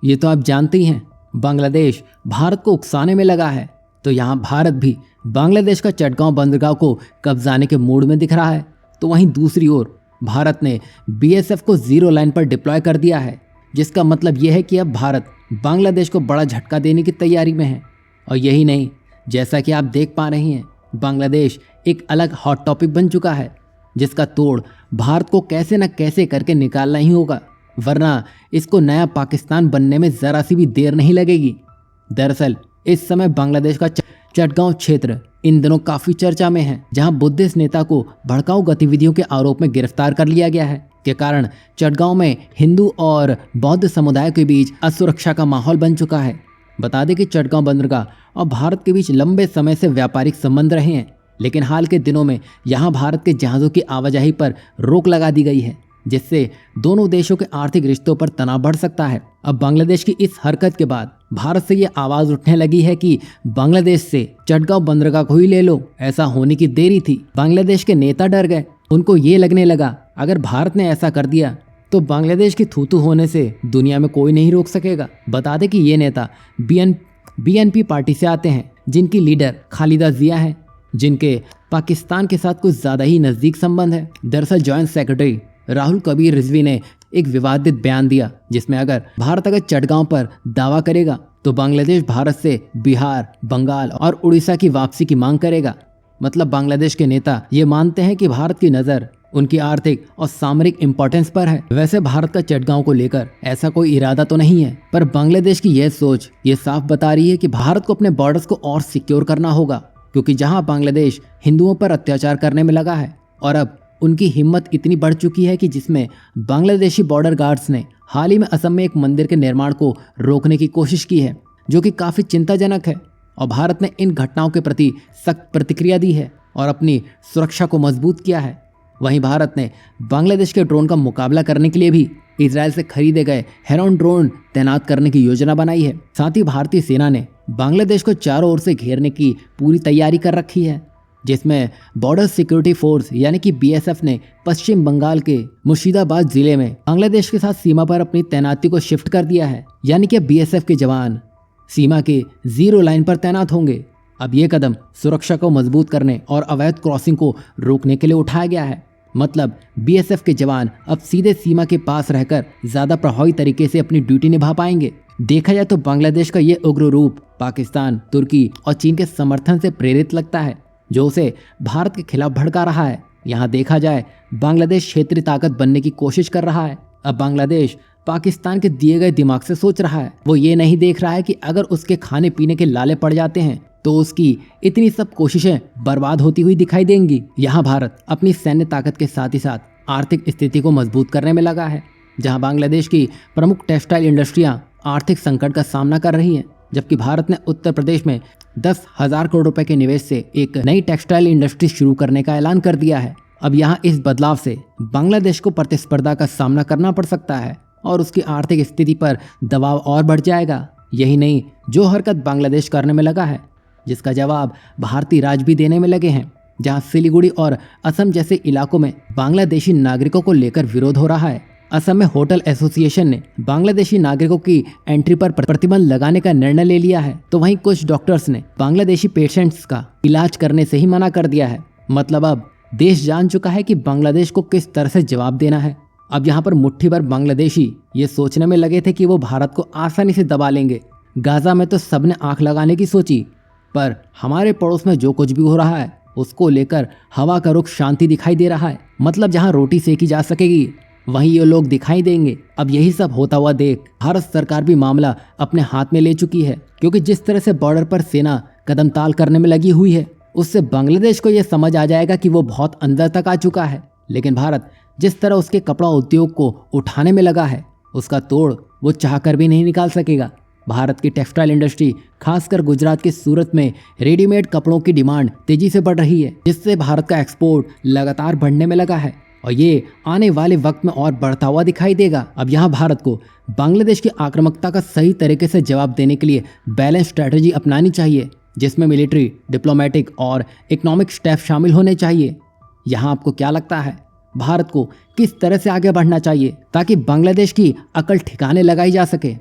ये तो आप जानते ही हैं, बांग्लादेश भारत को उकसाने में लगा है, तो यहाँ भारत भी बांग्लादेश का चटगांव बंदरगाह को कब्जाने के मूड में दिख रहा है। तो वहीं दूसरी ओर भारत ने बीएसएफ को जीरो लाइन पर डिप्लॉय कर दिया है, जिसका मतलब यह है कि अब भारत बांग्लादेश को बड़ा झटका देने की तैयारी में है। और यही नहीं, जैसा कि आप देख पा रहे हैं, बांग्लादेश एक अलग हॉट टॉपिक बन चुका है, जिसका तोड़ भारत को कैसे न कैसे करके निकालना ही होगा, वरना इसको नया पाकिस्तान बनने में जरा सी भी देर नहीं लगेगी। दरअसल इस समय बांग्लादेश का चटगांव क्षेत्र इन दिनों काफी चर्चा में है, जहां बुद्धिस्ट नेता को भड़काऊ गतिविधियों के आरोप में गिरफ्तार कर लिया गया है के कारण चटगांव में हिंदू और बौद्ध समुदाय के बीच असुरक्षा का माहौल बन चुका है। बता दें कि चटगांव बंदरगाह और भारत के बीच लंबे समय से व्यापारिक संबंध रहे हैं, लेकिन हाल के दिनों में यहां भारत के जहाज़ों की आवाजाही पर रोक लगा दी गई है, जिससे दोनों देशों के आर्थिक रिश्तों पर तनाव बढ़ सकता है। अब बांग्लादेश की इस हरकत के बाद भारत से ये आवाज़ उठने लगी है कि बांग्लादेश से चटगांव बंदरगाह को ही ले लो। ऐसा होने की देरी थी। बांग्लादेश के नेता डर गए। उनको ये लगने लगा अगर भारत ने ऐसा कर दिया तो बांग्लादेश की थूथू होने से दुनिया में कोई नहीं रोक सकेगा। बता दें कि ये नेता बीएनपी पार्टी से आते हैं, जिनकी लीडर खालिदा जिया है, जिनके पाकिस्तान के साथ कुछ ज़्यादा ही नज़दीक संबंध है। दरअसल जॉइंट सेक्रेटरी राहुल कबीर रिजवी ने एक विवादित बयान दिया, जिसमें अगर भारत चटगांव पर दावा करेगा तो बांग्लादेश भारत से बिहार, बंगाल और उड़ीसा की वापसी की मांग करेगा। मतलब बांग्लादेश के नेता ये मानते हैं कि भारत की नज़र उनकी आर्थिक और सामरिक इंपॉर्टेंस पर है। वैसे भारत का चटगांव को लेकर ऐसा कोई इरादा तो नहीं है, पर बांग्लादेश की यह सोच ये साफ बता रही है कि भारत को अपने बॉर्डर्स को और सिक्योर करना होगा, क्योंकि जहां बांग्लादेश हिंदुओं पर अत्याचार करने में लगा है और अब उनकी हिम्मत इतनी बढ़ चुकी है कि जिसमें बांग्लादेशी बॉर्डर गार्ड्स ने हाल ही में असम में एक मंदिर के निर्माण को रोकने की कोशिश की है, जो कि काफ़ी चिंताजनक है। और भारत ने इन घटनाओं के प्रति सख्त प्रतिक्रिया दी है और अपनी सुरक्षा को मजबूत किया है। वहीं भारत ने बांग्लादेश के ड्रोन का मुकाबला करने के लिए भी इजरायल से खरीदे गए हेरॉन ड्रोन तैनात करने की योजना बनाई है। साथ ही भारतीय सेना ने बांग्लादेश को चारों ओर से घेरने की पूरी तैयारी कर रखी है, जिसमें बॉर्डर सिक्योरिटी फोर्स यानी कि बीएसएफ ने पश्चिम बंगाल के मुर्शिदाबाद जिले में बांग्लादेश के साथ सीमा पर अपनी तैनाती को शिफ्ट कर दिया है। यानी कि बीएसएफ के जवान सीमा के जीरो लाइन पर तैनात होंगे। अब ये कदम सुरक्षा को मजबूत करने और अवैध क्रॉसिंग को रोकने के लिए उठाया गया है। मतलब बीएसएफ के जवान अब सीधे सीमा के पास रहकर ज्यादा प्रभावी तरीके से अपनी ड्यूटी निभा पाएंगे। देखा जाए तो बांग्लादेश का ये उग्र रूप पाकिस्तान, तुर्की और चीन के समर्थन से प्रेरित लगता है, जो उसे भारत के खिलाफ भड़का रहा है। यहाँ देखा जाए बांग्लादेश क्षेत्रीय ताकत बनने की कोशिश कर रहा है। अब बांग्लादेश पाकिस्तान के दिए गए दिमाग से सोच रहा है। वो ये नहीं देख रहा है कि अगर उसके खाने पीने के लाले पड़ जाते हैं तो उसकी इतनी सब कोशिशें बर्बाद होती हुई दिखाई देंगी। यहाँ भारत अपनी सैन्य ताकत के साथ ही साथ आर्थिक स्थिति को मजबूत करने में लगा है। जहाँ बांग्लादेश की प्रमुख टेक्सटाइल इंडस्ट्रियाँ आर्थिक संकट का सामना कर रही हैं, जबकि भारत ने उत्तर प्रदेश में 10,000 करोड़ रुपए के निवेश से एक नई टेक्सटाइल इंडस्ट्री शुरू करने का ऐलान कर दिया है। अब यहाँ इस बदलाव से बांग्लादेश को प्रतिस्पर्धा का सामना करना पड़ सकता है और उसकी आर्थिक स्थिति पर दबाव और बढ़ जाएगा। यही नहीं, जो हरकत बांग्लादेश करने में लगा है, जिसका जवाब भारतीय राज भी देने में लगे हैं। जहाँ सिलीगुड़ी और असम जैसे इलाकों में बांग्लादेशी नागरिकों को लेकर विरोध हो रहा है। असम में होटल एसोसिएशन ने बांग्लादेशी नागरिकों की एंट्री पर प्रतिबंध लगाने का निर्णय ले लिया है, तो वहीं कुछ डॉक्टर्स ने बांग्लादेशी पेशेंट्स का इलाज करने से ही मना कर दिया है। मतलब अब देश जान चुका है कि बांग्लादेश को किस तरह से जवाब देना है। अब यहाँ पर मुट्ठी भर बांग्लादेशी ये सोचने में लगे थे कि वो भारत को आसानी से दबा लेंगे। गाजा में तो सबने आंख लगाने की सोची, पर हमारे पड़ोस में जो कुछ भी हो रहा है उसको लेकर हवा का रुख शांति दिखाई दे रहा है। मतलब जहाँ रोटी सेकी जा सकेगी वहीं ये लोग दिखाई देंगे। अब यही सब होता हुआ देख भारत सरकार भी मामला अपने हाथ में ले चुकी है, क्योंकि जिस तरह से बॉर्डर पर सेना कदम ताल करने में लगी हुई है, उससे बांग्लादेश को यह समझ आ जाएगा कि वो बहुत अंदर तक आ चुका है। लेकिन भारत जिस तरह उसके कपड़ा उद्योग को उठाने में लगा है, उसका तोड़ वो चाहकर भी नहीं निकाल सकेगा। भारत की टेक्सटाइल इंडस्ट्री खासकर गुजरात के सूरत में रेडीमेड कपड़ों की डिमांड तेजी से बढ़ रही है, जिससे भारत का एक्सपोर्ट लगातार बढ़ने में लगा है और ये आने वाले वक्त में और बढ़ता हुआ दिखाई देगा। अब यहाँ भारत को बांग्लादेश की आक्रामकता का सही तरीके से जवाब देने के लिए बैलेंस स्ट्रैटेजी अपनानी चाहिए, जिसमें मिलिट्री, डिप्लोमेटिक और इकोनॉमिक स्टेप शामिल होने चाहिए। यहाँ आपको क्या लगता है, भारत को किस तरह से आगे बढ़ना चाहिए ताकि बांग्लादेश की अकल ठिकाने लगाई जा सके?